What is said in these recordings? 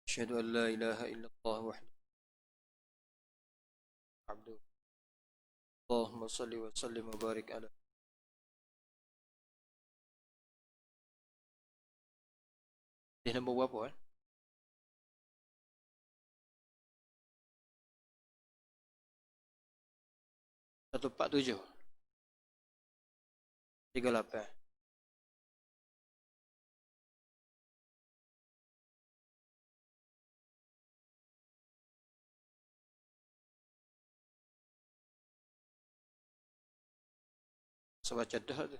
أشهد أن لا إله إلا الله وحده عبده اللهم صل وسلم وبارك على Hadis nombor berapa 147 38 Saya baca dah tu.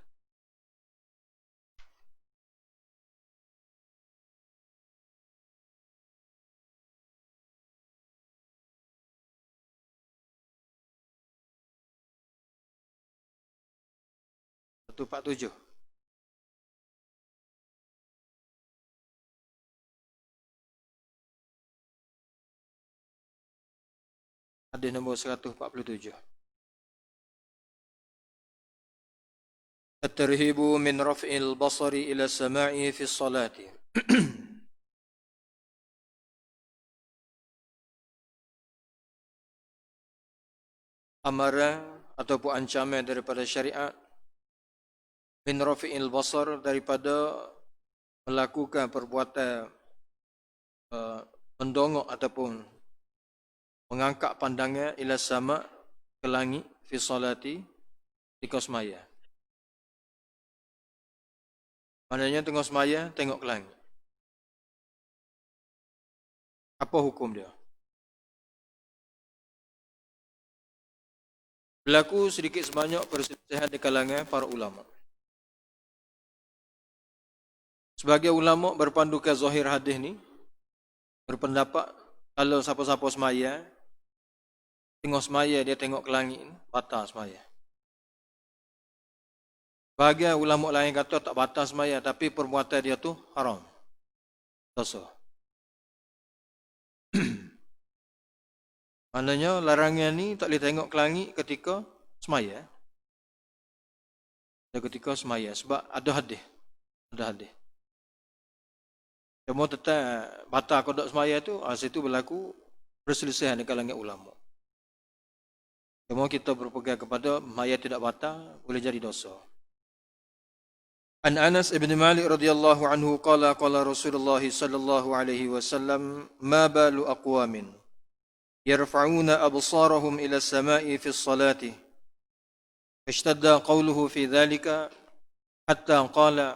Satu 47 Hadis nombor 147 At-tarhibu min raf'il basari ila sama'i fi salati. Amaran ataupun ancaman daripada syariat min rafi'il basar, daripada melakukan perbuatan mendongok ataupun mengangkat pandangan ila sama, ke langit, fi salati, ketika semaya. Maknanya tengok semaya, tengok ke langit. Apa hukum dia? Berlaku sedikit sebanyak perselisihan di kalangan para ulama. Sebagai ulama berpandukan zahir hadis ni, berpendapat kalau siapa-siapa semaya, tengok semaya dia tengok ke langit, batal semaya. Bahagian ulama lain kata tak batal semaya, tapi perbuatan dia tu haram, dosa. Maknanya larangan ni tak boleh tengok ke langit ketika semaya. Ketika semaya, sebab ada hadis. Cuma tetap batal kodok semaya tu, situ berlaku perselisihan di kalangan ulama. Cuma kita berpegang kepada semaya tidak batal, boleh jadi dosa. An Anas ibn Malik radhiyallahu anhu qala qala Rasulullah sallallahu alaihi wasallam ma balu aqwamin yarfa'una absarahum ila as-sama'i fi as-salati ishtadda qawluhu fi dhalika hatta qala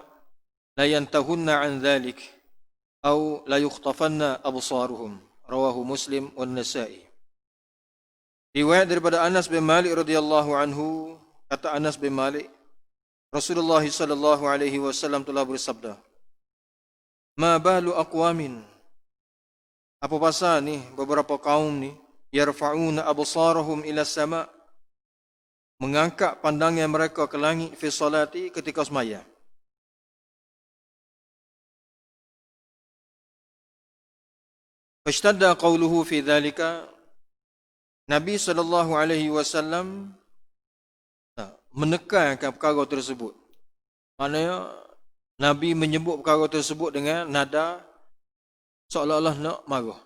la yantahunna an dhalik aw la yukhtafanna absaruhum, rawahu Muslim wan Nasa'i. Riwayat daripada Anas bin Malik radhiyallahu anhu, kata Anas bin Malik, Rasulullah sallallahu alaihi wasallam telah bersabda, "Ma balu aqwamin?" Apa pasal ni beberapa kaum ni yarfa'una absarahum ila sama', mengangkat pandangan mereka ke langit fi salati, ketika semaya. Fashtadda qawluhu fi dhalika, Nabi sallallahu alaihi wasallam menekankan perkara tersebut. Maknanya Nabi menyebut perkara tersebut dengan nada seolah-olah nak marah.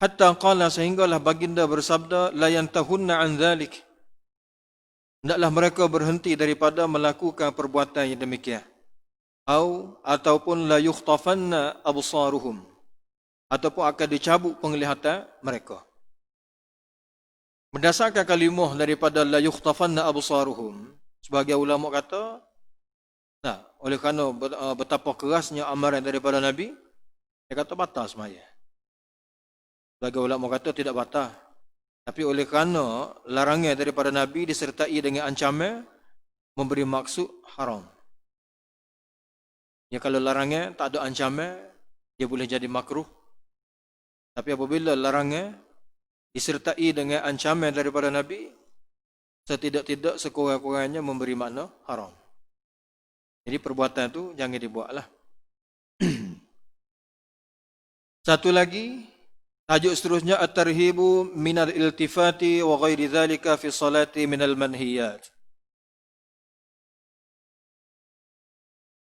Hatta qala, sehinggalah baginda bersabda, la yantahunna an dhalik, hendaklah mereka berhenti daripada melakukan perbuatan yang demikian. Ataupun la yukhtafanna absaruhum, ataupun akan dicabut penglihatan mereka. Berdasarkan kalimah daripada la yukhtafanna absaruhum, sebagai ulama kata, oleh kerana betapa kerasnya amaran daripada Nabi, dia kata batal semaya. Sebagai ulama kata tidak batal, tapi oleh kerana larangan daripada Nabi disertai dengan ancaman, memberi maksud haram. Ya, kalau larangan tak ada ancaman, dia boleh jadi makruh. Tapi apabila larangan disertai dengan ancaman daripada Nabi, setidak-tidak sekurang-kurangnya memberi makna haram. Jadi perbuatan tu jangan dibuatlah. Satu lagi, tajuk seterusnya, at-tarhibu minal iltifati wa ghairi dhalika fi salati minal manhiyat.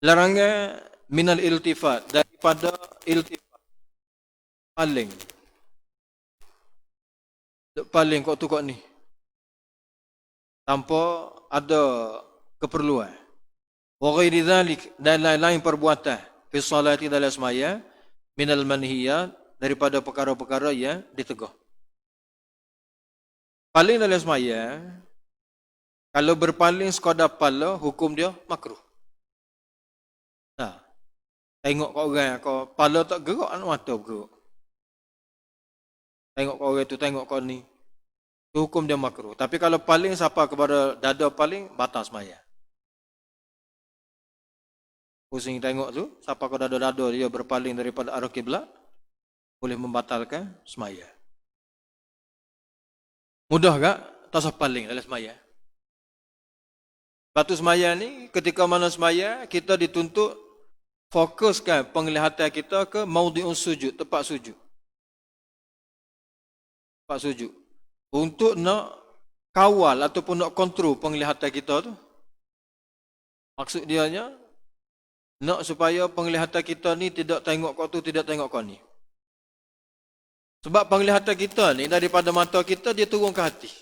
Larangan minal iltifat, daripada iltifat, paling. Paling kok tu kok ni. Tanpa ada keperluan. Wa ghairi dzalik, dan lain-lain perbuatan fi salati dalam semaya minal manhiyat, daripada perkara-perkara yang ditegah. Paling dalam semaya, kalau berpaling sekadar pala, hukum dia makruh. Nah, tengok kat orang, kau pala tak gerak, anak mata bergerak. Tengok kat orang tu, tengok kat ni. Tu hukum dia makruh. Tapi kalau paling siapa kepada dada paling, batal semaya. Pusing tengok tu, siapa ke dada-dada dia berpaling daripada arah kiblat, boleh membatalkan semaya. Mudah tak? Tak usah paling dalam semaya. Batu semaya ni, ketika mana semaya, kita dituntut fokuskan penglihatan kita ke maudhi'us sujud, tempat sujud. Tempat sujud. Untuk nak kawal ataupun nak kontrol penglihatan kita tu. Maksud dianya, nak supaya penglihatan kita ni tidak tengok kau tu, tidak tengok kau ni. Sebab penglihatan kita ni daripada mata kita, dia turun ke hati.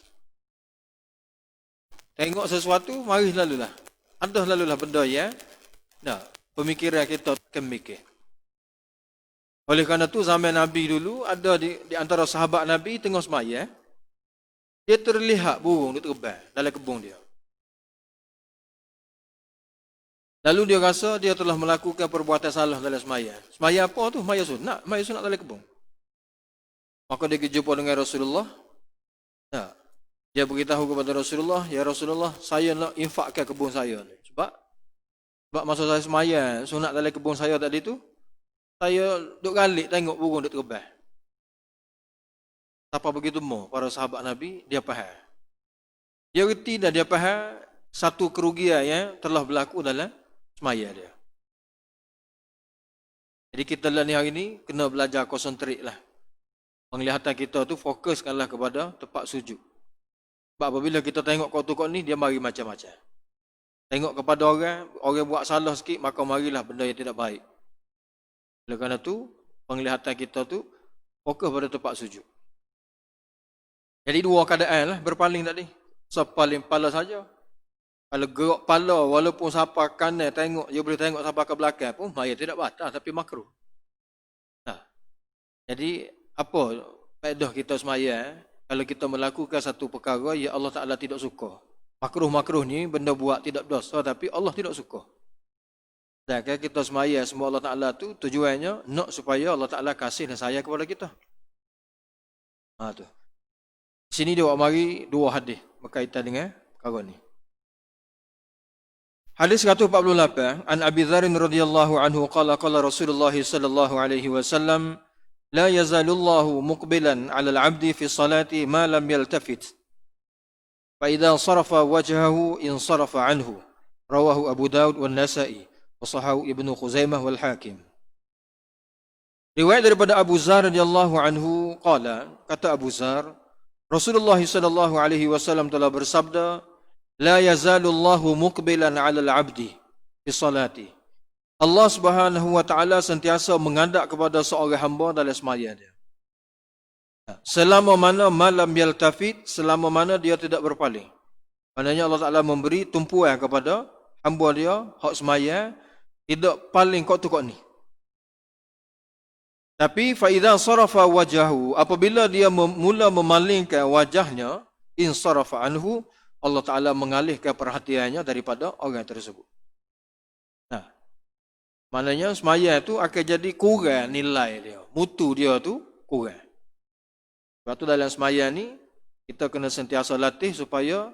Tengok sesuatu, mari lalulah. Ada lalulah benda yang pemikiran kita akan mikir. Oleh kerana tu zaman Nabi dulu, ada di antara sahabat Nabi tengok semaya, dia terlihat burung dia terbang dalam kebun dia. Lalu dia rasa dia telah melakukan perbuatan salah dalam semaya. Semaya apa tu? Semaya sunat. Semaya sunat dalam kebun. Maka dia jumpa dengan Rasulullah. Dia beritahu kepada Rasulullah, ya Rasulullah, saya nak infakkan kebun saya ni. Sebab masa saya semaya sunat dalam kebun saya tadi tu, saya duk galik tengok burung duk terbang. Apa begitu mau para sahabat Nabi, dia faham. Dia reti dan dia faham satu kerugian yang telah berlaku dalam semaya dia. Jadi kita ni hari ni kena belajar konsentrate lah. Penglihatan kita tu fokuskanlah kepada tempat sujud. Sebab apabila kita tengok kau tu kau ni, dia mari macam-macam. Tengok kepada orang buat salah sikit, maka marilah benda yang tidak baik. Oleh kerana tu, penglihatan kita tu fokus pada tempat sujud. Jadi dua keadaan lah berpaling tadi. Sepaling pala saja. Kalau gerak pala, walaupun siapa kanan tengok, dia boleh tengok siapa ke belakang pun, maya tidak batal, tapi makruh. Jadi, apa faedah kita semaya? Kalau kita melakukan satu perkara yang Allah Ta'ala tidak suka. Makruh-makruh ni benda buat tidak dosa, tapi Allah tidak suka. Dan kalau kita semaya semua Allah Ta'ala tu, tujuannya nak supaya Allah Ta'ala kasih dan sayang kepada kita. Tu. Sini dia mari dua hadis berkaitan dengan perkara ni. Hadis 148, an Abi Dzar radhiyallahu anhu qala Rasulullah sallallahu alaihi wasallam, la yazalullahu muqbilan 'ala al-'abdi fi salati ma lam yaltafit. Fa idza sarafa wajhahu insarafa anhu. Rawahu Abu Daud wan Nasa'i wa sahahu Ibnu Khuzaimah wal Hakim. Riwayat daripada Abu Dzar radhiyallahu anhu qala, kata Abu Dzar, Rasulullah sallallahu alaihi wasallam telah bersabda, la yazalullahu muqbilan 'ala al-'abdi fi salati. Allah Subhanahu wa taala sentiasa menghadap kepada seorang hamba dalam sembahyang dia. Selama mana malam yaltafit, selama mana dia tidak berpaling. Maknanya Allah Taala memberi tumpuan kepada hamba dia hak sembahyang, tidak paling kok tu kok ni. Tapi fa idza sarafa wajahu, apabila dia mula memalingkan wajahnya, insarafa anhu, Allah Ta'ala mengalihkan perhatiannya daripada orang tersebut. Maknanya semaya tu akan jadi kurang nilai dia. Mutu dia tu kurang. Sebab tu dalam semaya ni, kita kena sentiasa latih supaya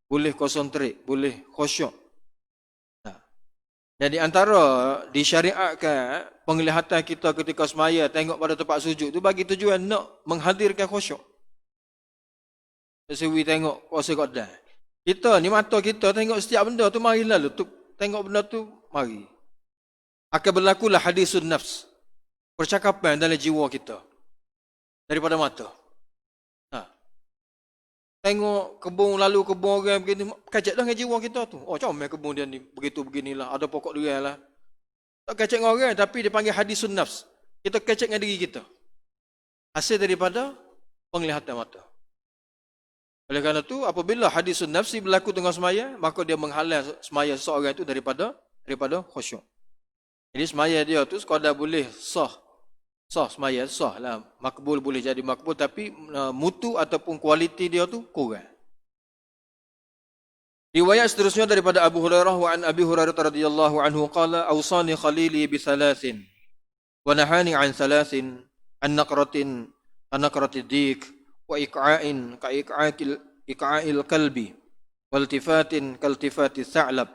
boleh konsentrate, boleh khusyuk. Jadi antara disyariatkan penglihatan kita ketika semaya tengok pada tempat sujud tu bagi tujuan nak menghadirkan khusyuk. Sesuai tengok kuasa Qadar. Kita ni mata kita tengok setiap benda tu mari lalu tu tengok benda tu mari. Akan berlakulah hadisun nafs. Percakapan dalam jiwa kita daripada mata. Tengok kebun lalu kebun orang begini, kacak dah dengan jiwa kita tu. Oh, comel kebun dia ni, begitu beginilah, ada pokok durian lah. Tak kacak dengan orang, tapi dia panggil hadisun nafs. kita kecek dengan diri kita. Hasil daripada penglihatan mata. Oleh kerana itu, apabila hadisun nafsi berlaku tengah semaya, maka dia menghalang semaya seseorang itu daripada khusyuk. Jadi semaya dia tu sekadar boleh sah semaya, sah lah. Makbul boleh jadi makbul, tapi mutu ataupun kualiti dia tu kurang. Riwayat seterusnya daripada Abu Hurairah wa an Abi Hurairah radhiyallahu anhu qala awsani khalili bi thalathin wa nahani an thalathin an naqratin dik wa iqa'in ka iqa'il kalbi wal tifatin kal tifati tha'lab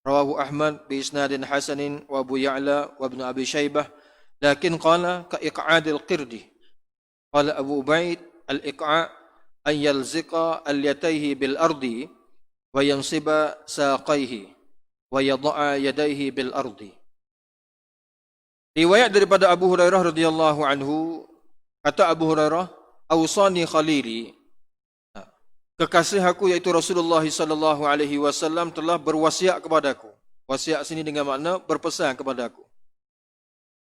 rawahu Ahmad bi isnadin hasanin wa Abu Ya'la wa Ibn Abi Shaybah lakin qala ka iqa'adil qirdi qala Abu Ubaid al iqa' an yalziqa al yatayhi bil ardi wa yansiba saqaihi wa yada'a yadayhi bil ardi. Riwayat daripada Abu Hurairah radhiyallahu anhu, kata Abu Hurairah, awsani khalili, kekasih aku iaitu Rasulullah sallallahu alaihi wasallam telah berwasiat kepadaku. Wasiat sini dengan makna berpesan kepadaku.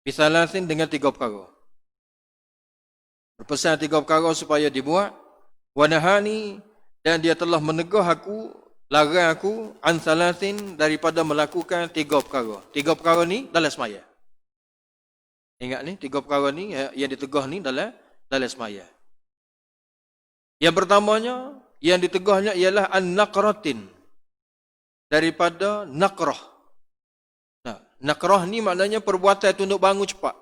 Bisalasin dengan 3 perkara. Berpesan 3 perkara supaya dibuat. Wa nahani, dan dia telah menegah aku, larang aku an salasin daripada melakukan 3 perkara. 3 perkara ni dalam semaya. Ingat ni 3 perkara ni yang ditegah ni dalam semaya. Yang pertamanya yang ditegahnya ialah an-naqratin, daripada naqrah. Nah, naqrah ni maknanya perbuatan tunduk bangun cepat.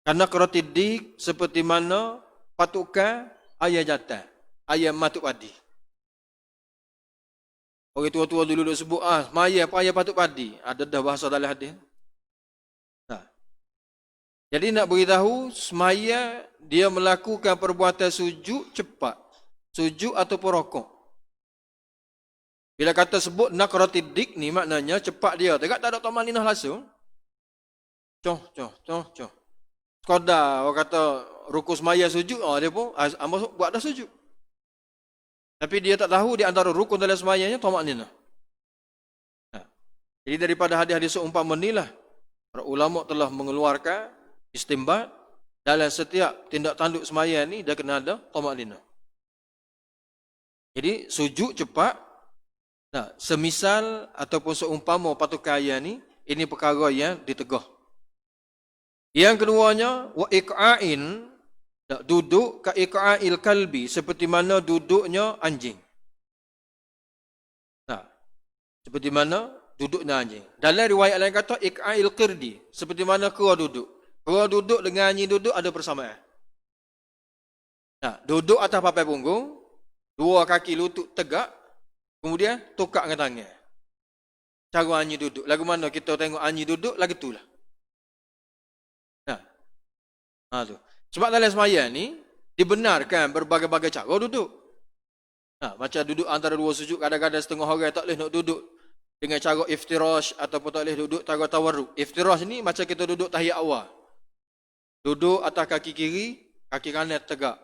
Karena naqratid seperti mana patukan ayam jantan, ayam matuk padi. Orang tua-tua dulu sebut, semaya payah patut padi. Ada dah bahasa dalam hadis. Nah. Jadi nak beritahu, semaya dia melakukan perbuatan sujud cepat. Sujud ataupun rokok. Bila kata sebut naqratid dik ni, maknanya cepat dia. Tak ada tamaninah langsung. Coh. Sekadar orang kata rukuk semaya sujud, dia pun buat dah sujud. Tapi dia tak tahu di antara rukun dalam sembahyangnya tamakninah. Jadi daripada hadis-hadis seumpama inilah para ulama telah mengeluarkan istimbat dalam setiap tindak tanduk sembahyang ni dia kena ada tamakninah. Jadi sujud cepat. Nah, semisal ataupun seumpama patukan ayat ni, ini perkara yang ditegah. Yang keduanya wa iqa'in, duduk ka iqa'il kalbi, seperti mana duduknya anjing. Nah, seperti mana duduknya anjing. Dalam riwayat lain kata iqa'il qirdi, seperti mana kera duduk. Kera duduk dengan anjing duduk ada persamaan. Nah, duduk atas papai punggung, 2 kaki lutut tegak, kemudian tukar dengan tangan. Cara anjing duduk. Lagu mana kita tengok anjing duduk, lagu itulah. Nah, tu. Sebab dalam sembahyang ni dibenarkan berbagai-bagai cara duduk. Macam duduk antara 2 sujud, kadang-kadang setengah orang tak boleh nak duduk dengan cara iftirash ataupun tak boleh duduk cara tawarruk. Iftirash ni macam kita duduk tahiyat awal. Duduk atas kaki kiri, kaki kanan tegak.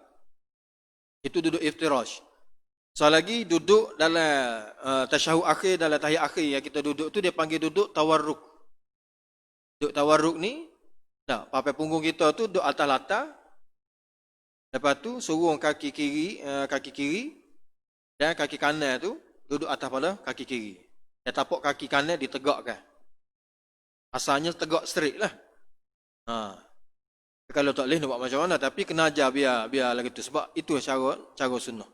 Itu duduk iftirash. Lagi duduk dalam tasyahud akhir, dalam tahiyat akhir yang kita duduk tu dia panggil duduk tawarruk. Duduk tawarruk ni, papai punggung kita tu duduk atas latar. Lepas tu surung kaki kiri dan kaki kanan tu duduk atas pada kaki kiri. Dan tapak kaki kanan ditegakkan. Asalnya tegak straight lah. Kalau tak boleh nak buat macam mana, tapi kena ajar biar lagi tu, sebab itu cara sunnah.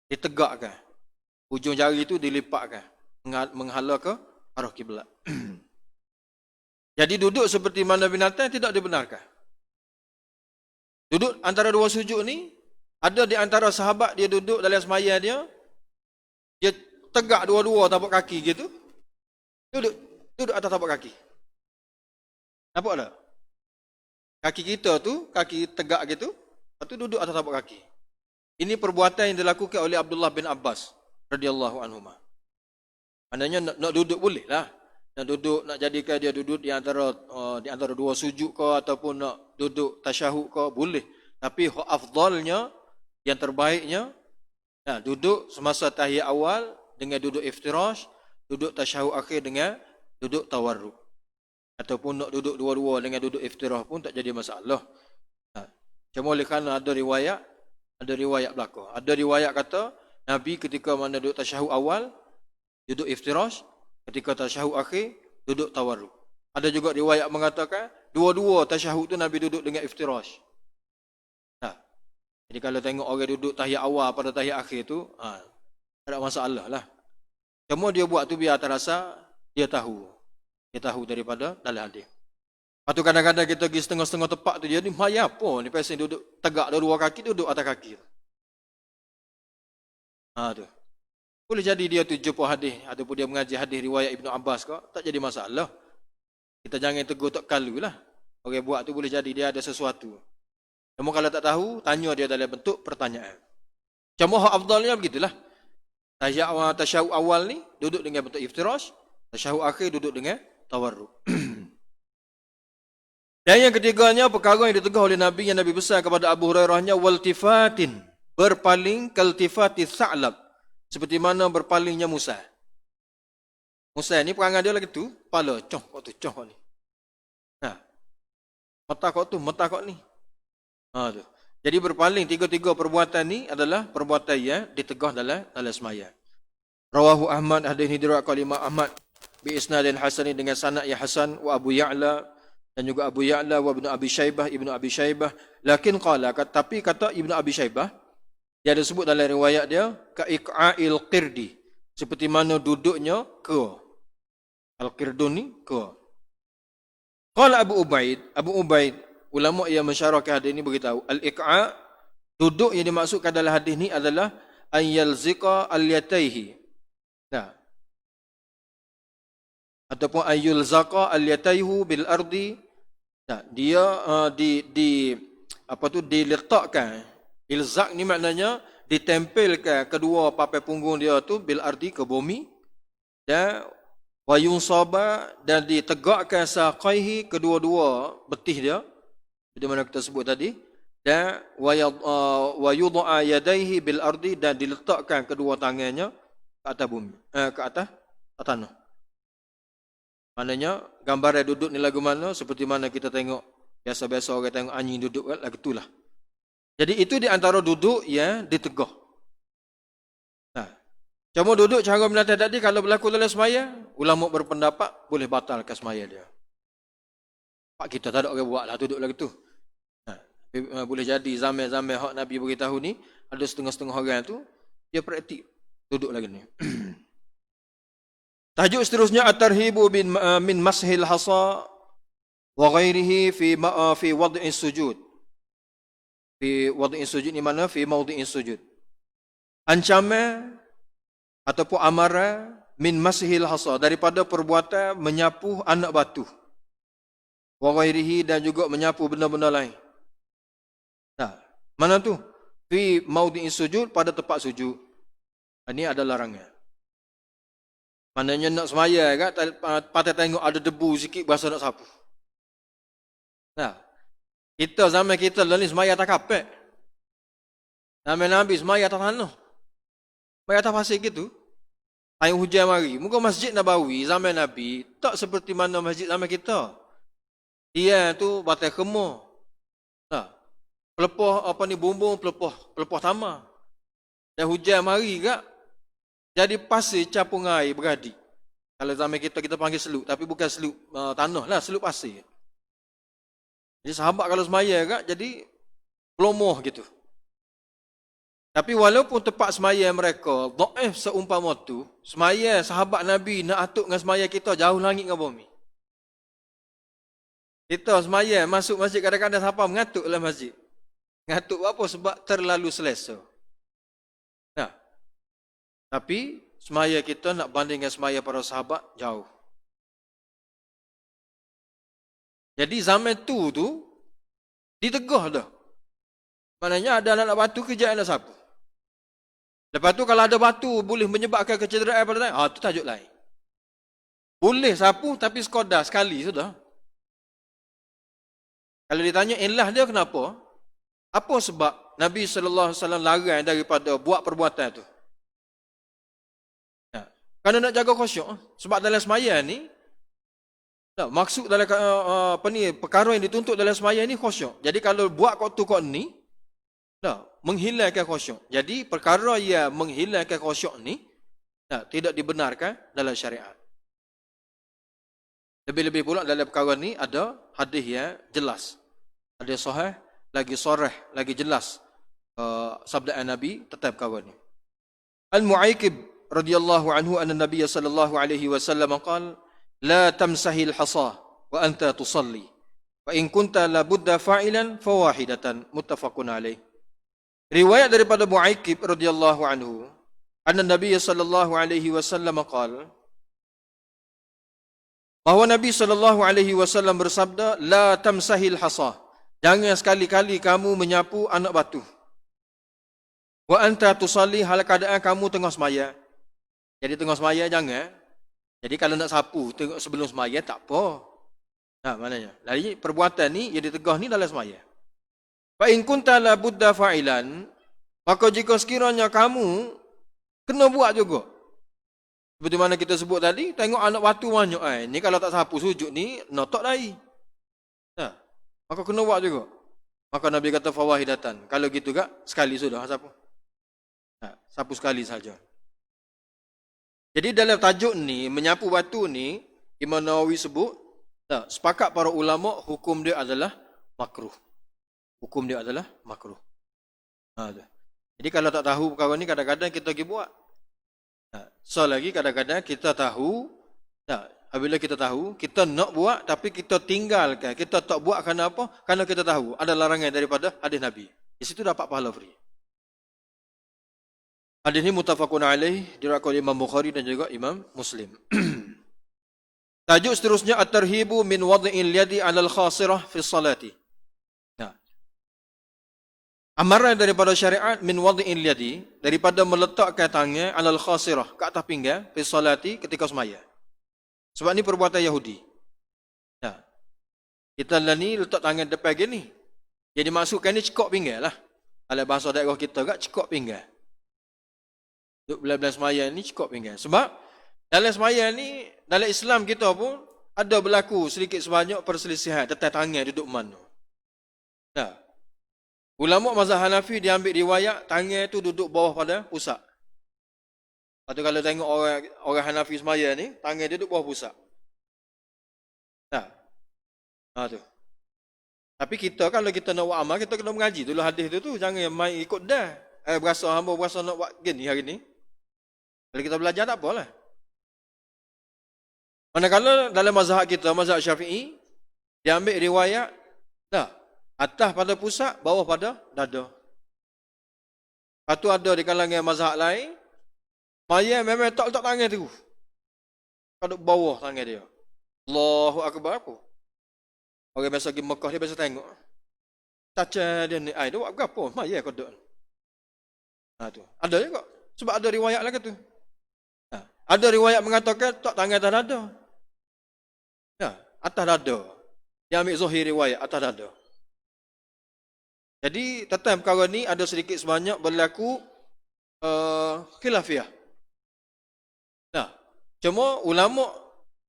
Ditegakkan. Ujung jari tu dilipatkan menghala ke arah kiblat. Jadi duduk seperti mana binatang tidak dibenarkan. Duduk antara 2 sujud ni, ada di antara sahabat dia duduk dalam sembahyang dia tegak dua-dua tapak kaki gitu. Duduk atas tapak kaki. Nampak tak? Kaki kita tu, kaki tegak gitu, lepas tu duduk atas tapak kaki. Ini perbuatan yang dilakukan oleh Abdullah bin Abbas radhiyallahu anhu. Maknanya nak duduk boleh lah. Nak duduk, nak jadikan dia duduk di antara 2 sujud ke, ataupun nak duduk tasyahud ke, boleh. Tapi afdalnya, yang terbaiknya, duduk semasa tahiyat awal dengan duduk iftirash, duduk tasyahud akhir dengan duduk tawarruk. ataupun nak duduk dua-dua dengan duduk iftirah pun tak jadi masalah. Cuma oleh kerana ada riwayat belaka. Ada riwayat kata Nabi ketika mana duduk tasyahud awal duduk iftirash, ketika tasyahud akhir duduk tawarruk. Ada juga riwayat mengatakan dua-dua tasyahud tu Nabi duduk dengan iftirash. Jadi kalau tengok orang duduk tahiyat awal pada tahiyat akhir tu, tak ada masalah lah. Cuma dia buat tu biar terasa dia tahu. Dia tahu daripada dalam hadis. Lepas tu kadang-kadang kita pergi setengah-setengah tepat tu, dia ni maya apa ni pasal duduk tegak dua kaki, duduk atas kaki. Tu. Boleh jadi dia tu jumpa hadis ataupun dia mengaji hadis riwayat Ibnu Abbas kau, tak jadi masalah. Kita jangan tegur tak kalu lah. Orang buat tu boleh jadi dia ada sesuatu. Namun kalau tak tahu, tanya dia dalam bentuk pertanyaan. Cuma hak afdalnya begitulah. Tasyahud awal ni duduk dengan bentuk iftirash, tasyahud akhir duduk dengan tawarruk. Dan yang ketiganya perkara yang ditegah oleh Nabi yang Nabi besar kepada Abu Hurairahnya waltifatin, berpaling kaltifati sa'lab, seperti mana berpalingnya Musa. Musa ni perangai dia lagi tu, kepala coh kau ni. Mata kau ni. Tu. Jadi berpaling tiga-tiga perbuatan ni adalah perbuatan yang ditegah dalam semaya. Rawahu Ahmad, hadis ini diriwayatkan oleh Imam Ahmad bi isnadin hasan dengan sanad yang hasan, wa Abu Ya'la dan juga Abu Ya'la wa Ibnu Abi Syaibah, lakin qala, tapi kata Ibnu Abi Syaibah dia ada sebut dalam riwayat dia ka iqa'il qirdi, seperti mana duduknya ke. Al-qirdun ni ke. Qala Abu Ubaid ulama yang mensyarahkan hadis ini beritahu, al-iqa' duduk yang dimaksudkan dalam hadis ini adalah an yalziqa al-yataihi. Ataupun an yulzaqa al-yataihu bil ardi. Dia diletakkan. Ilzaq ni maknanya ditempelkan kedua papai punggung dia tu bil ardi ke bumi, dan wa yunsaba dan ditegakkan saqaihi kedua-dua betih dia. Itu mana kita sebut tadi, dan wa yud'a yadayhi bil ardi, dan diletakkan kedua tangannya ke atas bumi, ke atas tanah. Maknanya gambar yang duduk ni lagu mana, seperti mana kita tengok biasa-biasa orang tengok anjing duduk kan, lagu itulah. Jadi itu di antara duduk yang ditegah. Cuma duduk cara melatih tadi kalau berlaku dalam semaya, ulama berpendapat boleh batalkan semaya dia. Pak kita tak ada orang buat lah duduk lagu tu. Boleh jadi zaman-zaman hak Nabi beritahu ni, ada setengah-setengah orang tu, dia praktik duduk lagi ni. Tajuk seterusnya, at-tarhibu min mashil hasa wa ghairihi fi wad'i sujud. Fi wad'i sujud ni mana? Fi mawdi'i sujud. Ancaman ataupun amaran min mashil hasa, daripada perbuatan menyapu anak batu. Wa ghairihi, dan juga menyapu benda-benda lain. Mana tu? Fi maudhi'is sujud, pada tempat sujud. Ini ada larangan. Maknanya nak semaya kan, patut tengok ada debu sikit berasa nak sapu. Kita zaman kita ni semaya atas kapek. Zaman Nabi semaya atas tanah. Semaya atas pasir gitu. Air hujan mari. Muka Masjid Nabawi zaman Nabi tak seperti mana masjid zaman kita. Dia tu batai khemah. Pelepah bumbung pelepah tamar. Dan hujan mari kak. Jadi pasir capung air beradi. Kalau zaman kita panggil seluk, tapi bukan seluk tanah lah, seluk pasir. Jadi sahabat kalau semaya kak, jadi pelomoh gitu. Tapi walaupun tempat semaya mereka dhaif seumpama tu, semaya sahabat Nabi nak atuk dengan semaya kita jauh langit dengan bumi. Kita semaya masuk masjid kadang-kadang siapa mengatuk dalam masjid. Ngatuk apa? Sebab terlalu selesa. Tapi semaya kita nak bandingkan semaya para sahabat jauh. Jadi zaman tu ditegah dah. Maknanya ada anak batu kerja anak sapu. Lepas tu kalau ada batu boleh menyebabkan kecederaan pada tangan, tu tajuk lain. Boleh sapu tapi sekadar sekali sudah. Kalau ditanya ilah dia kenapa? Apa sebab Nabi SAW larang daripada buat perbuatan tu? Kerana nak jaga khusyuk. Sebab dalam semaya ni, Nah, maksud dalam perkara yang dituntut dalam sembahyang ni khusyuk. Jadi kalau buat kau tu kau ni, nah, menghilangkan khusyuk. Jadi perkara yang menghilangkan khusyuk ni, nah, tidak dibenarkan dalam syariat. Lebih-lebih pula dalam perkara ni ada hadis yang jelas. Ada sahih, lagi soreh, lagi jelas sabda Nabi tetap perkara ni. Al-Mu'aykib radhiyallahu anhu anna Nabiy sallallahu alaihi wasallam qala la tamsahil hasa wa anta tusalli wa in kunta la budda fa'ilan fawahidatan muttafaqun alaih. Riwayat daripada Mu'aykib radhiyallahu anhu anna Nabiy sallallahu alaihi wasallam qala bahwa Nabi sallallahu alaihi wasallam bersabda la tamsahil hasa, jangan sekali-kali kamu menyapu anak batu. Wa anta tusalli, hal keadaan kamu tengah semaya. Jadi tengah semaya jangan. Jadi kalau nak sapu tengok sebelum semaya tak apa. Nah, maknanya. Jadi perbuatan ni yang ditegah ni dalam semaya. Fa in kunta la budda fa'ilan, maka jika sekiranya kamu kena buat juga. Seperti mana kita sebut tadi, tengok anak batu banyak ni kalau tak sapu sujud ni notok dahi. Nah, maka kena buat juga. Maka Nabi kata fawahidatan. Kalau gitu gak sekali sudah sapu. Nah, sapu sekali saja. Jadi dalam tajuk ni, menyapu batu ni, Imam Nawawi sebut, sepakat para ulama hukum dia adalah makruh. Hukum dia adalah makruh. Jadi kalau tak tahu perkara ni, kadang-kadang kita pergi buat. So lagi kadang-kadang kita tahu, apabila kita tahu, kita nak buat tapi kita tinggalkan. Kita tak buat kerana apa? Kerana kita tahu ada larangan daripada hadis Nabi. Di situ dapat pahala free. Hadis ini muttafaqun alaih, diriwayatkan oleh Imam Bukhari dan juga Imam Muslim. Tajuk seterusnya at-tarhibu min wad'il yadi 'alal khasirah fi salati. Nah. Amaran daripada syariat min wad'il yadi, daripada meletakkan tangan 'alal khasirah, ke atas pinggang fi salati ketika sembahyang. Sebab ni perbuatan Yahudi. Nah. Kita lah ni letak tangan depan gini. Jadi maksudkan ni cekok pinggang lah. Kalau bahasa daerah kita kat cekok pinggang. Duduk belah-belah semayang ni cukup pinggan. Sebab dalam semayang ni, dalam Islam kita pun ada berlaku sedikit sebanyak perselisihan tentang tangan duduk mana. Nah, ulama mazhab Hanafi dia ambil riwayat tangan tu duduk bawah pada pusat. Lepas tu kalau tengok orang Hanafi semayang ni, tangan dia duduk bawah pusat. Nah, tu. Tapi kita kalau kita nak buat amal, kita kena mengaji dulu hadis tu. Jangan main ikut dah. Hamba berasa nak buat gini hari ni. Kalau kita belajar tak apalah. Manakala dalam mazhab kita, mazhab Syafi'i, dia ambil riwayat, atas pada pusat, bawah pada dada. Lepas tu ada di kalangan mazhab lain, mayat memang tak letak tangan tu. Pada bawah tangan dia. Allahu Akbar apa? Orang biasa pergi Mekah, dia biasa tengok. Caca dia ni, dia buat berapa? Mayat kau duduk. Tu. Ada juga. Sebab ada riwayat lah tu. Ada riwayat mengatakan tak tangan atas dada. Atas dada. Dia ambil zahir riwayat atas dada. Jadi tentang perkara ni ada sedikit sebanyak berlaku khilafiyah. Cuma ulama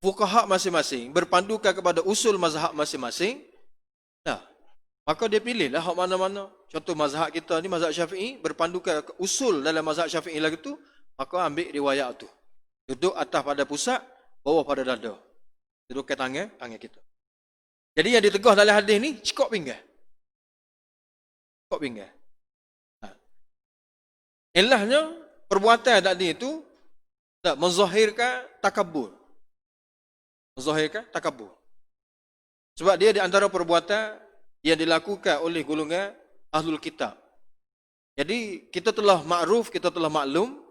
fuqaha masing-masing berpandukan kepada usul mazhab masing-masing. Maka dia pilihlah hak mana-mana. Contoh mazhab kita ni, mazhab Syafi'i, berpandukan usul dalam mazhab Syafi'i lagi tu, maka ambil riwayat tu. Duduk atas pada pusat, bawah pada dada. Duduk ke tangan kita. Jadi yang ditegah dalam hadis ni, cekok pinggang. Cekok pinggang. Ilahnya, perbuatan tadi itu, menzahirkan takabur. Menzahirkan takabur. Sebab dia di antara perbuatan yang dilakukan oleh golongan Ahlul Kitab. Jadi kita telah makruf, kita telah maklum,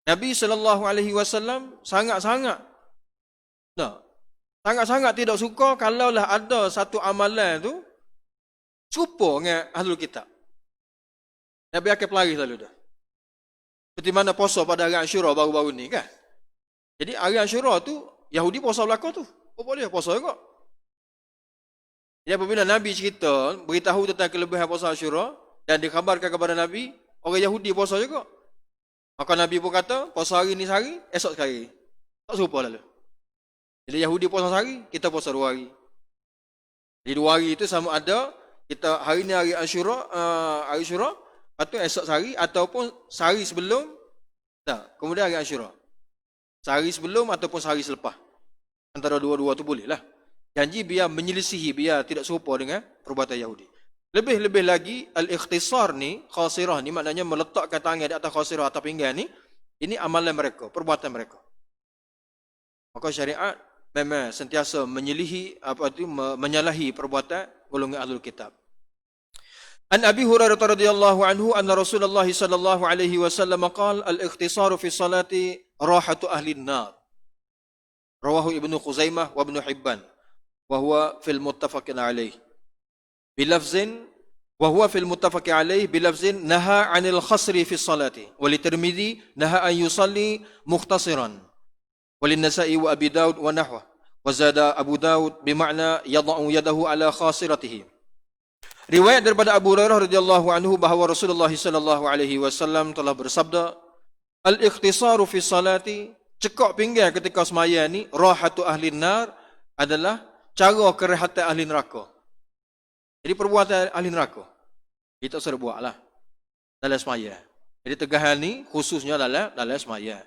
Nabi SAW sangat-sangat tidak suka kalaulah ada satu amalan tu serupa dengan Ahlul Kitab. Nabi akan pelari selalu dah. Seperti mana puasa pada hari Ashura baru-baru ni kan. Jadi hari Ashura tu Yahudi puasa belakang tu. Oh boleh puasa juga. Jadi apabila Nabi cerita, beritahu tentang kelebihan puasa Ashura dan dikhabarkan kepada Nabi, orang Yahudi puasa juga. Maka Nabi pun kata, puasa hari ni sehari, esok sekali. Tak serupa lalu. Jadi Yahudi puasa sehari, kita puasa 2 hari. Jadi 2 hari itu sama ada kita hari ni hari Ashura, hari Ashura, lepas tu esok sehari ataupun sehari sebelum, kemudian hari Ashura. Sehari sebelum ataupun sehari selepas. Antara dua-dua tu boleh lah. Janji biar menyelisihi, biar tidak serupa dengan perbuatan Yahudi. Lebih-lebih lagi, al-ikhtisar ni, khasirah ni, maknanya meletakkan tangan di atas khasirah atau pinggan ni, ini amalan mereka, perbuatan mereka. Maka syariat memang sentiasa menyalahi perbuatan golongan ahlul kitab. An Abi Hurairah radhiyallahu anhu anna Rasulullah sallallahu alaihi wasallam qala al-ikhtisaru fi salati rahatu ahli an-nar. Rawahu Ibnu Khuzaimah wa Ibnu Hibban wa huwa fil muttafaqin alaih. Bilafzin wa huwa fil muttafaqi alaih bilafzin naha 'anil khasri fi salati wa li Tirmidzi naha an yusalli mukhtasiran wa lin Nasa'i wa Abi Daud wa nahwa wa zada Abu Daud bima'na yad'u yadahu ala khasiratihi. Riwayat daripada Abu Hurairah radhiyallahu anhu bahawa Rasulullah sallallahu alaihi wasallam telah bersabda, al-ikhtisaru fi salati, cekak pinggang ketika sembahyang ni, rahatu ahli nar, adalah cara kerehatan ahli neraka. Jadi perbuatan ahli neraka kita suruh buatlah dalam sembahyang. Jadi tegahan ni khususnya dalam sembahyang.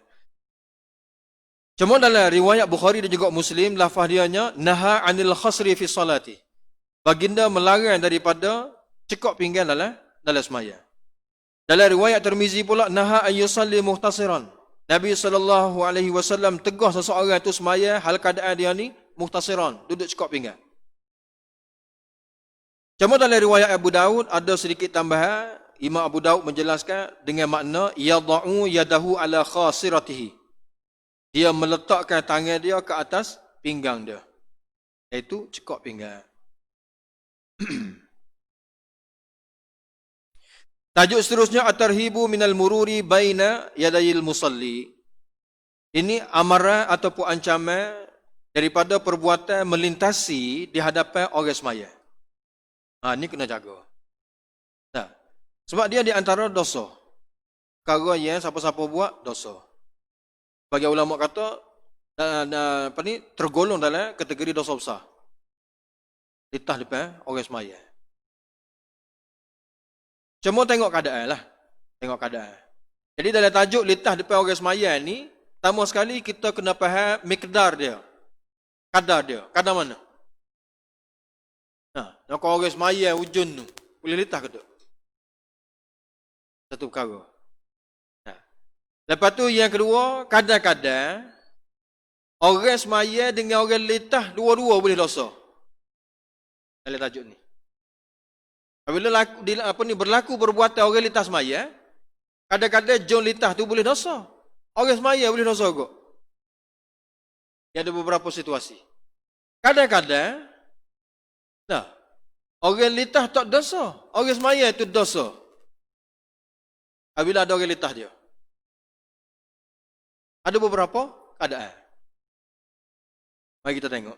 Cuma dalam riwayat Bukhari dan juga Muslim, lafaz dianya naha 'anil khasri fi salati. Baginda melarang daripada cekak pinggang dalam sembahyang. Dalam riwayat Tirmizi pula naha an yusalli muhtasiran. Nabi SAW tegur seseorang itu sembahyang hal keadaan dia ni muhtasiran, duduk cekak pinggang. Cuma dalam riwayat Abu Daud ada sedikit tambahan. Imam Abu Daud menjelaskan dengan makna yad'u yadahu ala khasiratihi. Dia meletakkan tangan dia ke atas pinggang dia, iaitu cekak pinggang. Tajuk seterusnya at-tarhibu minal mururi baina yadayil musalli. Ini amaran ataupun ancaman daripada perbuatan melintasi di hadapan orang sembahyang. Ini kena jaga. Sebab dia di antara dosa. Perkara yang siapa-siapa buat dosa. Bagi ulama kata tergolong dalam kategori dosa besar. Litah depan orang sembahyang. Cuma tengok keadaan lah. Tengok keadaan. Jadi dalam tajuk litah depan orang sembahyang ni, pertama sekali kita kena faham mikdar dia. Kadar dia. Kadar mana? Kalau orang sembahyang ujung tu, boleh litah ke tak? Satu perkara. Lepas tu yang kedua, kadang-kadang orang sembahyang dengan orang litah dua-dua boleh dosa. Dalam tajuk ni. Apabila berlaku perbuatan orang litah sembahyang, kadang-kadang jom litah tu boleh dosa. Orang sembahyang boleh dosa juga. Ada beberapa situasi. Kadang-kadang, orang litah tak dosa. Orang sembahyang itu dosa. Apabila ada orang litah dia. Ada beberapa keadaan. Mari kita tengok.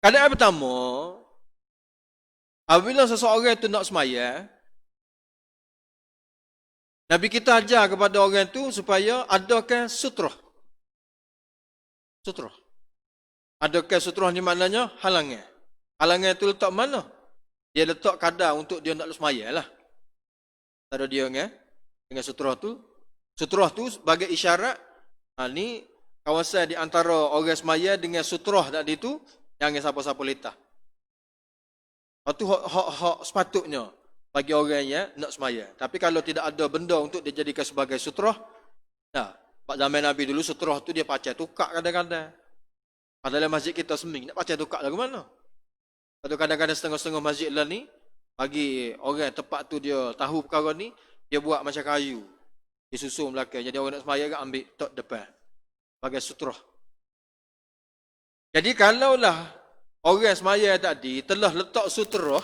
Keadaan pertama, apabila seseorang itu nak sembahyang, Nabi kita ajar kepada orang itu supaya adakan sutrah. Sutrah. Adakan sutrah ni maknanya halangan. Halangan itu letak mana? Dia letak kadar untuk dia nak sembahyang lah. Ada dia dengan sutrah tu. Sutrah tu sebagai isyarat, ni kawasan di antara orang sembahyang dengan sutrah tadi tu, jangan siapa-siapa letah. Itu hak sepatutnya bagi orang yang nak sembahyang. Tapi kalau tidak ada benda untuk dijadikan sebagai sutrah, pada zaman Nabi dulu sutrah tu dia pakai tukar kadang-kadang. Padahal masjid kita seming, nak pakai tukar lagu mana? Atau kadang-kadang setengah-setengah masjid lah ni, bagi orang tempat tu dia tahu perkara ni, dia buat macam kayu. Dia susun belakang. Jadi orang nak sembahyang ambil tok depan. Bagai sutrah. Jadi kalaulah orang sembahyang tadi telah letak sutrah,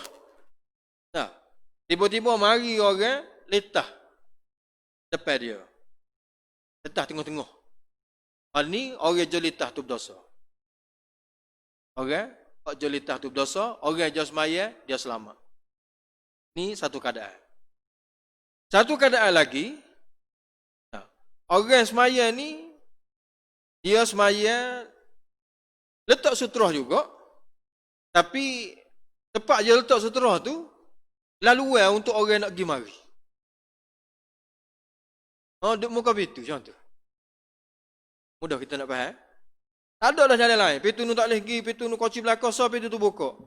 tiba-tiba mari orang letah depan dia. Letah tengah-tengah. Ni orang je letah tu berdosa. Orang je letah tu berdosa, orang je sembahyang dia selamat. Ni satu keadaan. Satu keadaan lagi, orang sembahyang ni dia semaya letak sutrah juga, tapi tepat je letak sutrah tu laluan untuk orang nak pergi mari. Duk muka pintu macam tu. Mudah kita nak faham. Tak ada lah jalan lain. Pintu nu tak boleh pergi, pintu nu kunci belakang, so pintu tu buka.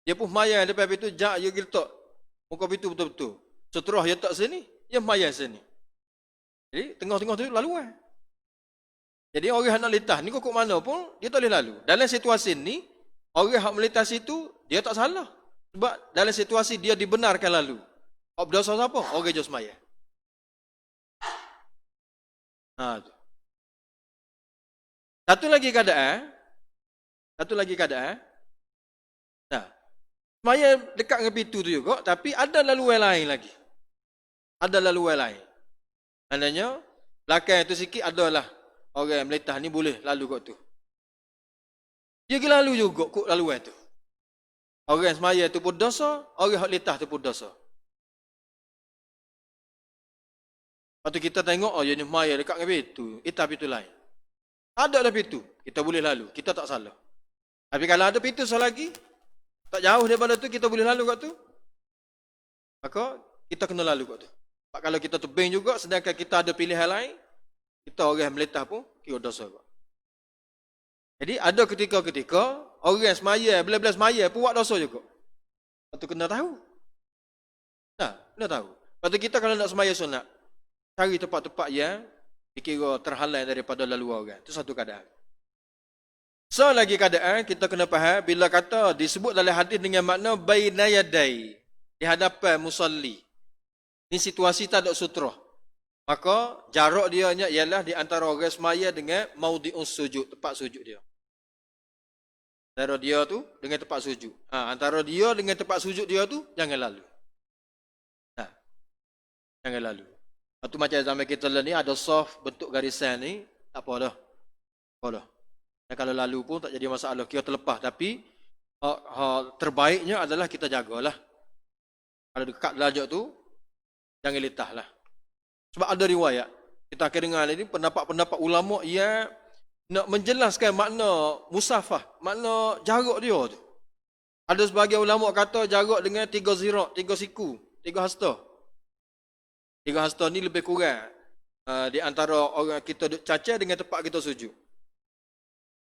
Dia pun mayang depan pintu, jak dia letak muka pintu betul-betul. Sutrah dia tak sini, dia mayang sini. Jadi tengah-tengah tu laluan. Jadi orang yang nak letas ni kok mana pun dia tak boleh lalu. Dalam situasi ni, orang yang melintas itu dia tak salah. Sebab dalam situasi dia dibenarkan lalu. Berdosa siapa? Orang je semaya. Tu. Satu lagi keadaan. Nah, semaya dekat dengan pintu tu juga, tapi ada laluan lain lagi. Ada laluan lain. Maknanya, belakang tu sikit adalah orang yang melintas ni boleh lalu kat tu. Dia pergi lalu juga kot laluan tu. Orang yang semaya tu pun dosa, orang yang melintas tu pun dosa. Lepas tu kita tengok, dia ni semaya dekat dengan pintu. Pintu lain. Ada pintu, kita boleh lalu. Kita tak salah. Tapi kalau ada pintu satu lagi, tak jauh daripada tu, kita boleh lalu kat tu. Maka, kita kena lalu kat tu. Sebab kalau kita tebing juga, sedangkan kita ada pilihan lain, kita orang yang melintas pun kira dosa juga. Jadi ada ketika-ketika orang yang semaya, bila-bila semaya pun buat dosa juga. Lepas tu kena tahu. Kena tahu. Lepas tu kita kalau nak semaya sunat, cari tempat-tempat yang dikira terhalang daripada lalu orang. Itu satu keadaan. So lagi keadaan kita kena faham bila kata disebut dalam hadis dengan makna baina yadai, di hadapan musalli. Ini situasi tak ada sutrah. Maka jarak dia ialah di antara orang semaya dengan maudhi'us sujud, tempat sujud dia. Antara dia tu dengan tempat sujud. Antara dia dengan tempat sujud dia tu jangan lalu. Jangan lalu. Itu macam zaman kita ni ada soft bentuk garisan ni, tak apa dah. Dan kalau lalu pun tak jadi masalah, kita terlepas. Tapi terbaiknya adalah kita jagalah. Kalau dekat lajak tu, jangan litah lah. Sebab ada riwayat, kita akan dengar ini pendapat-pendapat ulama yang nak menjelaskan makna musafah, makna jarak dia tu. Ada sebagian ulama kata jarak dengan 3 zirak, 3 siku, 3 hasta. 3 hasta ni lebih kurang di antara orang kita duduk cacat dengan tempat kita sujud.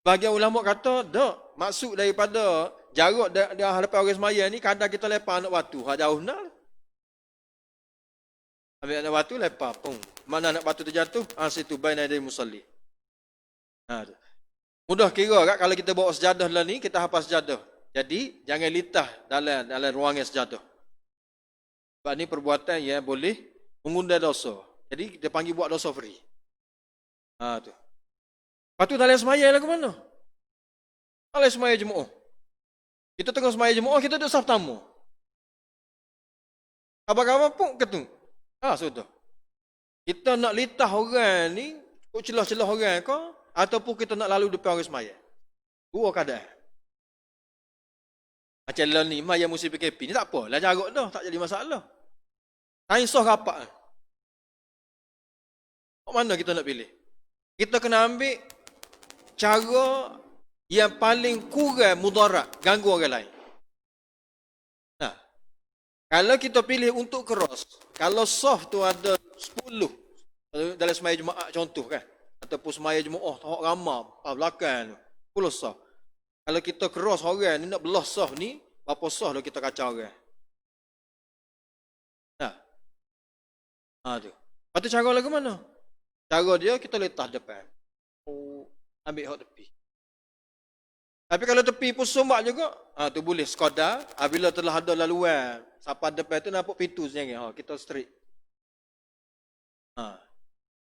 Bahagian ulama kata, tak. Maksud daripada jarak di hadapan orang semaya ni, kadang kita lepas anak batu. Jauh nak. Ambil anak batu, lepas. Pung. Mana anak batu terjatuh? Situ, baina dari musalli. Mudah kira kan, kalau kita bawa sejadah lah ni, kita hafal sejadah. Jadi, jangan litah dalam ruangan sejadah. Sebab ni perbuatan yang boleh mengundang dosa. Jadi, dia panggil buat dosa free. Tu. Lepas tu dalam semaya lah ke mana? Dalam semaya jemaah. Kita tengah semaya jemaah, kita duduk saf tamu. Apa-apa pun ketung. Sudah. Kita nak litah orang ni, celah-celah orang ke, ataupun kita nak lalu depan orang semaya. Dua keadaan. Macam lah ni, maya musim PKP ni tak apa. Lah jarak dah, tak jadi masalah. Sainsah rapat. Mana kita nak pilih? Kita kena ambil cara yang paling kurang mudarat, ganggu orang lain. Kalau kita pilih untuk keras, kalau soft tu ada 10, dalam semaya jemaah contoh kan, ataupun semaya jemaah, tak ramai, belakang, 10 soft. Kalau kita keras orang ni, nak belah soft ni, berapa soft dah kita kacau orang. Tu. Lepas tu cara lagu mana? Cara dia, kita letak depan. Ambil hak tepi. Tapi kalau tepi pun sombak juga, tu boleh sekadar. Bila telah ada laluan, sampai depan tu nampak pintu sebenarnya. Kita straight.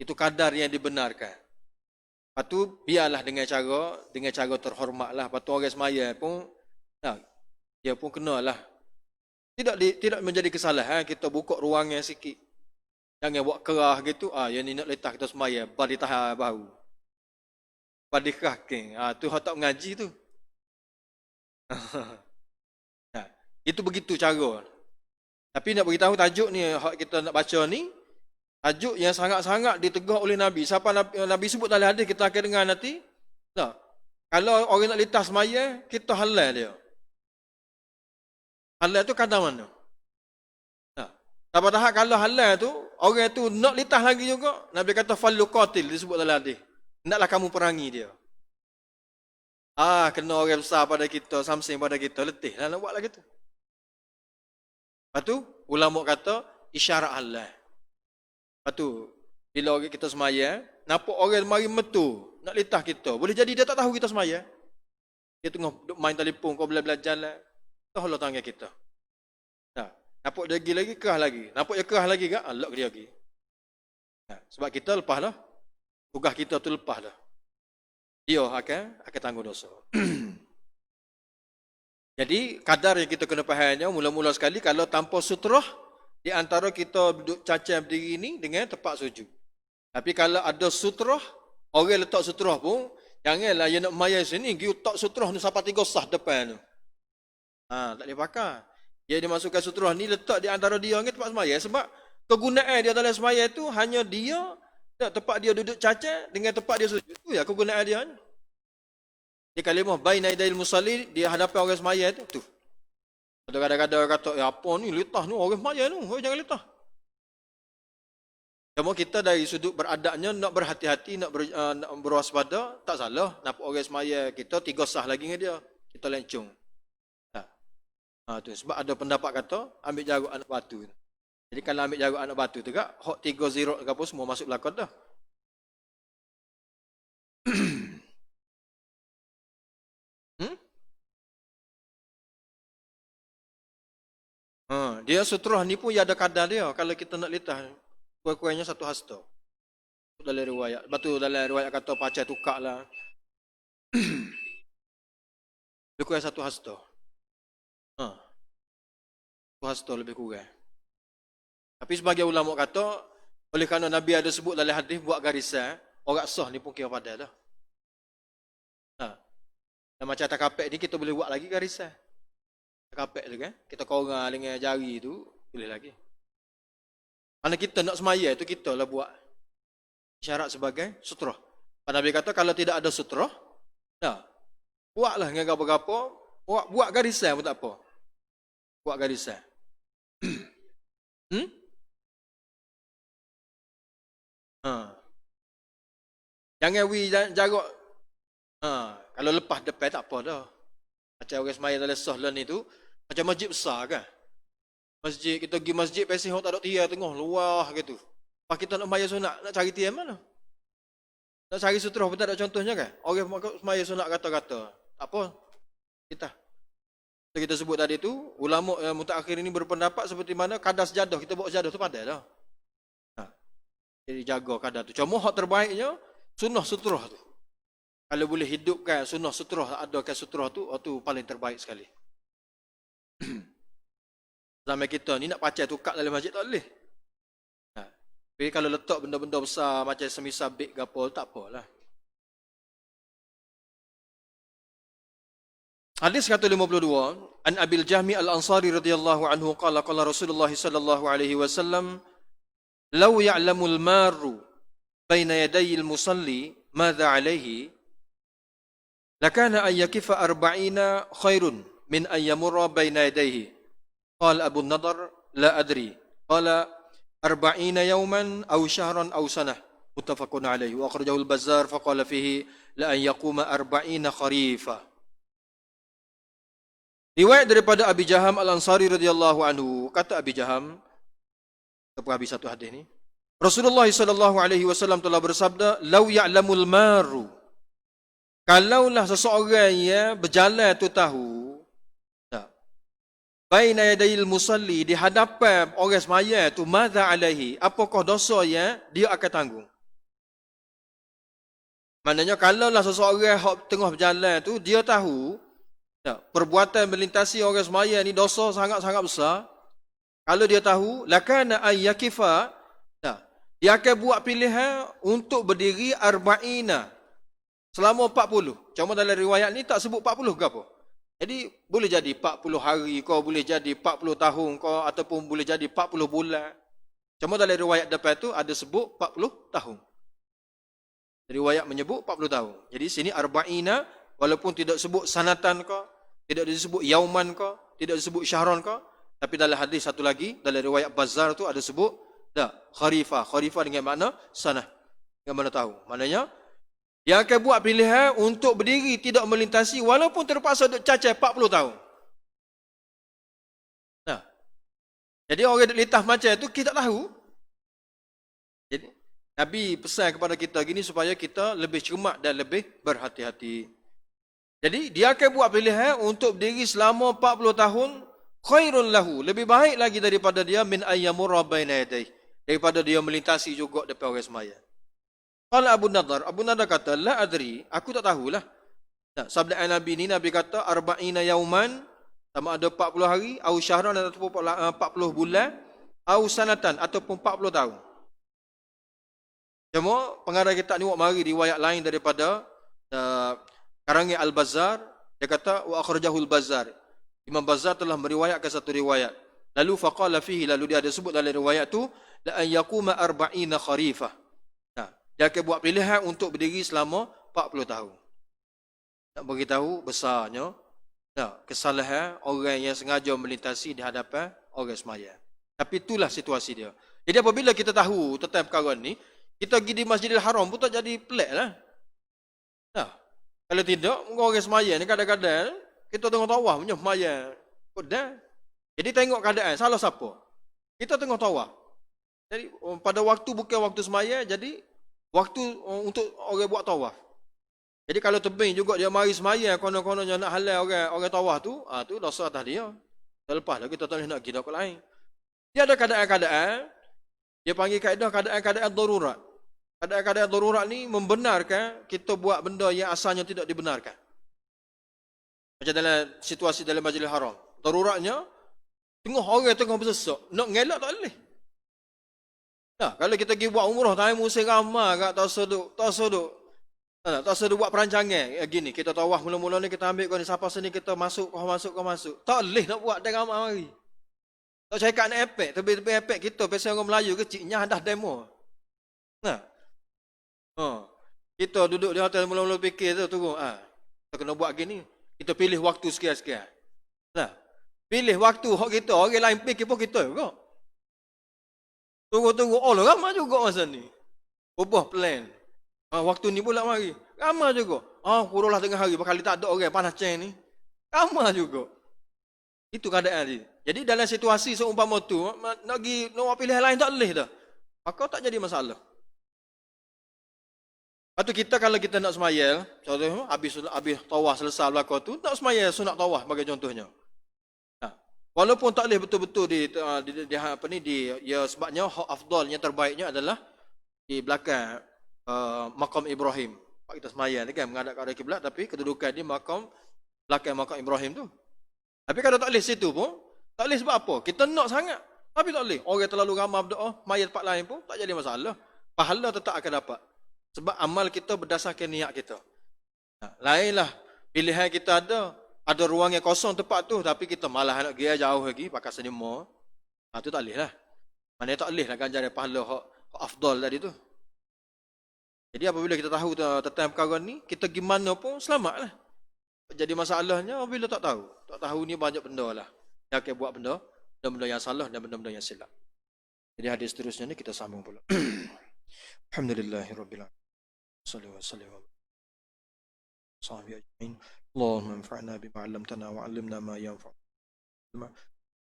Itu kadar yang dibenarkan. Lepas tu, biarlah dengan cara terhormat lah. Lepas tu orang semaya pun, dia pun kenalah. Tidak menjadi kesalahan, kita buka ruangan sikit. Jangan buat kerah gitu, yang ni nak letak kita semaya, badi tahan bahu. Badi kaki, tu hak tak mengaji tu. Itu begitu cara. Tapi nak beritahu tajuk ni, hak kita nak baca ni, tajuk yang sangat-sangat ditegah oleh Nabi. Siapa Nabi sebut dalam hadis, kita akan dengar nanti. Nah, kalau orang nak litas semaya, kita halal dia. Halal tu kata mana? Nah, padahal kalau halal tu, orang tu nak litas lagi juga. Nabi kata fallu qatil, disebut dalam hadis. Naklah kamu perangi dia. Kena orang besar pada kita, samsing pada kita, letih lah nak buat lagi tu. Lepas tu, ulama kata, isyarat halal. Lepas tu, bila orang kita semaya, nampak orang mari metu, nak litah kita. Boleh jadi dia tak tahu kita semaya. Dia tengah main telefon, kau belajar lah. Tahu Allah tangan kita. Nah, nampak dia lagi, kerah lagi. Nampak dia kerah lagi kan? Lock dia lagi. Nah, sebab kita lepas dah. Tugas kita tu lepas dah. Dia akan tanggung dosa. Jadi, kadar yang kita kena fahamnya, mula-mula sekali, kalau tanpa sutrah, di antara kita duduk cacat berdiri ni dengan tepat sujud. Tapi kalau ada sutrah, orang letak sutrah pun, janganlah dia nak maya sini, dia letak sutrah ni sampai 3 sah depan tu. Tak boleh pakai. Dia dimasukkan sutrah ni, letak di antara dia dengan tempat semaya. Sebab kegunaan dia dalam semaya tu, hanya dia, tempat dia duduk cacat dengan tempat dia sujud. Itu ya kegunaan dia. Dia kalimah baina yadayil musalli, dia hadapan orang semaya tu. Ada kadang-kadang kata, apa ni litah ni, orang semaya ni, jangan litah. Cuma kita dari sudut beradabnya, nak berhati-hati, nak berwaspada, tak salah. Nampak orang semaya kita, 3 sah lagi dengan dia. Kita lencung. Tu. Sebab ada pendapat kata, ambil jaruk anak batu. Jadi kalau ambil jaruk anak batu tu kak, hok 3 zirot ke apa, semua masuk belakang dah. Dia sutrah ni pun ada kadar dia. Kalau kita nak litah, kurang-kurangnya 1 hasta. Dalam riwayat. Lepas tu dalam riwayat kata pacai tukar lah. Lebih kurang 1 hasta. 1 hasta lebih kurang. Tapi sebagai ulama kata, oleh kerana Nabi ada sebut dalam hadis buat garisan, orang sah ni pun kira padah dah. Dan macam takapek ni kita boleh buat lagi garisan. Takapek tu kan, kita korang dengan jari tu, boleh lagi. Mana kita nak semaya tu, kita lah buat syarat sebagai sutrah. Nabi kata kalau tidak ada sutrah, buatlah dengan apa-apa, buat garisan pun tak apa. Buat garisan. Jangan jarak. Kalau lepas depan tak apa dah. Macam orang semaya dalam sahlan ni tu, macam masjid besar kan. Masjid, kita pergi masjid pasal tak ada tiang tengah, luar gitu. Pas kita nak semaya sunat, nak cari tiang mana? Nak cari sutrah pun tak ada contohnya kan. Orang semaya sunat kata-kata. Tak apa. Kita sebut tadi tu, ulama yang mutakhir ini berpendapat seperti mana kadar sejadah, kita bawa sejadah tu pandai dah. Jadi jaga kadar tu. Cuma hak terbaiknya, sunnah sutrah tu. Kalau boleh hidupkan sunnah sutrah, adakan sutrah tu, itu paling terbaik sekali. Zaman kita ni nak pacai tukar dalam masjid tak boleh. Tapi kalau letak benda-benda besar macam semisal beg ke apa, tak apalah. Hadis 152, An Abil Jahmi Al-Ansari radhiyallahu anhu qala qala Rasulullah sallallahu alaihi wasallam, "Law ya'lamul maru baina yadayil musalli madza alaihi, lakana an yakifa 40 khairun min an yamurra baina yadayhi." Qala Abu Nadar, "La adri." Qala 40 yawman aw shahran aw sanah. Muttafaqun alaihi. Wa akhrajahu al-Bazzar faqala fihi la an yaquma 40 kharifa. Riwayat daripada Abi Jaham Al-Ansari radhiyallahu anhu, kata Abi Jaham, kita habis satu hadis ni. Rasulullah sallallahu alaihi wasallam telah bersabda, "Lau ya'lamul maru." Kalaulah seseorang yang berjalan tu tahu, baina yadayil musalli, di hadapan orang semaya tu, madza alaihi, apakah dosa yang dia akan tanggung. Maknanya kalaulah seseorang yang tengah berjalan tu, dia tahu perbuatan melintasi orang semaya ni dosa sangat-sangat besar. Kalau dia tahu, lakana ay yakifa, dia akan buat pilihan untuk berdiri 40 selama 40. Cuma dalam riwayat ni tak sebut 40 ke apa. Jadi boleh jadi 40 hari kau, boleh jadi 40 tahun kau, ataupun boleh jadi 40 bulan. Cuma dalam riwayat depan tu ada sebut 40 tahun. Riwayat menyebut 40 tahun. Jadi sini arba'ina, walaupun tidak sebut sanatan ke, tidak disebut yauman ke, tidak disebut syahron ke, tapi dalam hadis satu lagi, dalam riwayat Bazzar tu ada sebut kharifah. Kharifah dengan makna sanah. Dengan mana tahu? Maknanya dia akan buat pilihan untuk berdiri tidak melintasi walaupun terpaksa duk cacat 40 tahun. Nah. Jadi orang duk litah macam tu kita tak tahu. Jadi Nabi pesan kepada kita gini supaya kita lebih cermat dan lebih berhati-hati. Jadi dia akan buat pilihan untuk berdiri selama 40 tahun khairun lahu, lebih baik lagi daripada dia min ayyamurra baina yadayhi, daripada dia melintasi juga depan orang sembahyang. Qala Abu Nadar kata, la adri, aku tak tahulah. Nah, sabda Nabi ni, Nabi kata arba'ina yauman, sama ada 40 hari, au syahran ataupun 40 bulan, au sanatan ataupun 40 tahun. Cuma pengarang kitab ni mari riwayat lain daripada karangan Al-Bazzar, dia kata wa akhrajahu Al-Bazzar. Imam Bazzar telah meriwayatkan satu riwayat. Lalu faqala fihi, lalu dia ada sebut dalam riwayat tu la an yaquma arba'ina kharifah. Nah, dia akan buat pilihan untuk berdiri selama 40 tahun. Nak beritahu besarnya kesalahan orang yang sengaja melintasi di hadapan orang sembahyang. Tapi itulah situasi dia. Jadi apabila kita tahu tentang perkara ni, kita pergi di Masjidil Haram pun tak jadi pelik lah. Nah, kalau tidak, orang sembahyang ni kadang-kadang kita tengok tawaf punya sembahyang. Dah. Jadi tengok keadaan, salah siapa? Kita tengok tawaf. Jadi pada waktu bukan waktu sembahyang, jadi waktu untuk orang buat tawaf. Jadi kalau tebing juga dia mari sembahyang, konon-kononnya nak halal orang tawaf tu, tu dosa atas dia. Lepas dah kita tak boleh nak pergi ke lain. Dia ada keadaan-keadaan, dia panggil kaedah keadaan-keadaan darurat. Keadaan-keadaan darurat ni membenarkan kita buat benda yang asalnya tidak dibenarkan. Macam dalam situasi dalam Masjidil Haram. Daruratnya, tengok orang tengah bersesak. Nak ngelak tak boleh. Nah, kalau kita pergi buat umrah, time musim ramai kat tak seduk. Tak seduk buat perancangan. Gini, kita tawaf mula-mula ni, kita ambil kau ni, siapa sini kita masuk. Tak boleh nak buat dah ramai hari. Tak cakap nak epek, tepi-tepi epek kita, pasal orang Melayu kecilnya dah demo. Nah. Kita duduk di hotel mula-mula fikir tu, tunggu. Kita kena buat gini. Kita pilih waktu sekian-sekian. Nah, pilih waktu hak kita, orang lain fikir pun kita juga. Tunggu-tunggu, ramai juga masa ni. Ubah plan. Waktu ni pula mari. Ramai juga. Kurulah tengah hari, bakal tak ada orang panas ceng ni. Ramai juga. Itu keadaan dia. Jadi dalam situasi seumpama tu, nak pergi nak pilihan lain tak boleh dah. Maka tak jadi masalah. Lepas tu kita kalau kita nak semayal, contohnya habis tawaf selesai belakang tu, nak semayal sunat tawaf bagi contohnya. Walaupun tak boleh betul-betul sebabnya hak afdal yang terbaiknya adalah di belakang makam Ibrahim. Pak kita semayal ni kan menghadap ke arah kiblat, tapi kedudukan di belakang makam Ibrahim tu. Tapi kalau tak boleh situ pun, tak boleh sebab apa? Kita nak sangat, tapi tak boleh. Orang terlalu ramai berdoa, mayat tempat lain pun tak jadi masalah. Pahala tetap akan dapat. Sebab amal kita berdasarkan niat kita. Lainlah pilihan kita ada ruang yang kosong tempat tu, tapi kita malah nak pergi jauh lagi pakai senima. Tu tak boleh lah. Maknanya tak boleh lah ganjar pahala hak afdal tadi tu. Jadi apabila kita tahu tentang perkara ni, kita gimana pun selamatlah. Jadi masalahnya apabila tak tahu. Tak tahu ni banyak benda lah. Yang akan buat benda yang salah dan benda-benda yang silap. Jadi hadis seterusnya ni kita sambung pula. Alhamdulillahirabbil alamin. Sallallahu alaihi wa sallam. Ajma'in. Allahumma anfa'na bima 'allamtana wa 'allimna ma yanfa'una.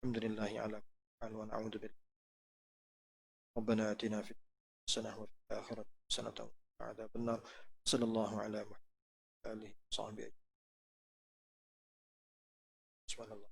Alhamdulillahi ala kulli hal wa na'udzu billahi. Rabbana atina fid dunya hasanah wa fil akhirati hasanah wa qina adzaban nar. Sallallahu ala Muhammad wa alihi wa sahbihi. Subhanallah.